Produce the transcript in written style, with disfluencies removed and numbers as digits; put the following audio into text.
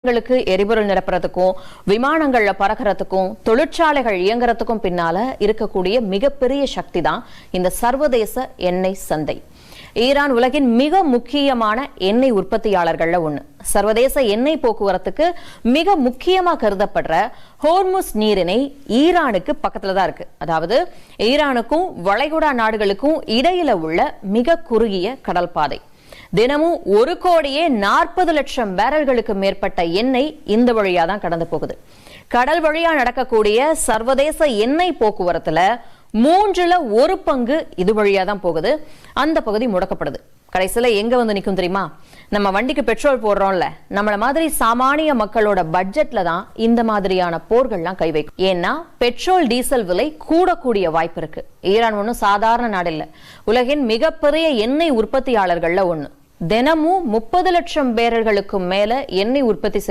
எரிபொருள் நிரப்புறதுக்கும் விமானங்கள்ல பறக்கிறதுக்கும் தொழிற்சாலைகள் இயங்குறதுக்கும் பின்னால இருக்கக்கூடிய மிகப்பெரிய சக்தி தான் இந்த சர்வதேச எண்ணெய் சந்தை. ஈரான் உலகின் மிக முக்கியமான எண்ணெய் உற்பத்தியாளர்கள்ல ஒண்ணு. சர்வதேச எண்ணெய் போக்குவரத்துக்கு மிக முக்கியமா கருதப்படுற ஹோர்முஸ் நீரிணை ஈரானுக்கு பக்கத்துல தான் இருக்கு. அதாவது ஈரானுக்கும் வளைகுடா நாடுகளுக்கும் இடையில உள்ள மிக குறுகிய கடல் பாதை. தினமும் 1,40,00,000 பேரல்களுக்கு மேற்பட்ட எண்ணெய் இந்த வழியா தான் கடந்து போகுது. கடல் வழியா நடக்கக்கூடிய சர்வதேச எண்ணெய் போக்குவரத்துல 1/3 பங்கு இது வழியா தான் போகுது. அந்த பகுதி முடக்கப்படுது. கடைசியில எங்க வந்து நிக்கும் தெரியுமா? நம்ம வண்டிக்கு பெட்ரோல் போடுறோம்ல, நம்மள மாதிரி சாமானிய மக்களோட பட்ஜெட்ல தான் இந்த மாதிரியான போர்கள்லாம் கை வைக்கும். ஏன்னா பெட்ரோல் டீசல் விலை கூடக்கூடிய வாய்ப்பு இருக்கு. ஈரான் ஒன்னும் சாதாரண நாடு இல்ல. உலகின் மிகப்பெரிய எண்ணெய் உற்பத்தியாளர்கள்ல ஒண்ணு. தினமும் 30 லட்சம் பேரல்களுக்கு மேல எண்ணெய் உற்பத்தி செய்ய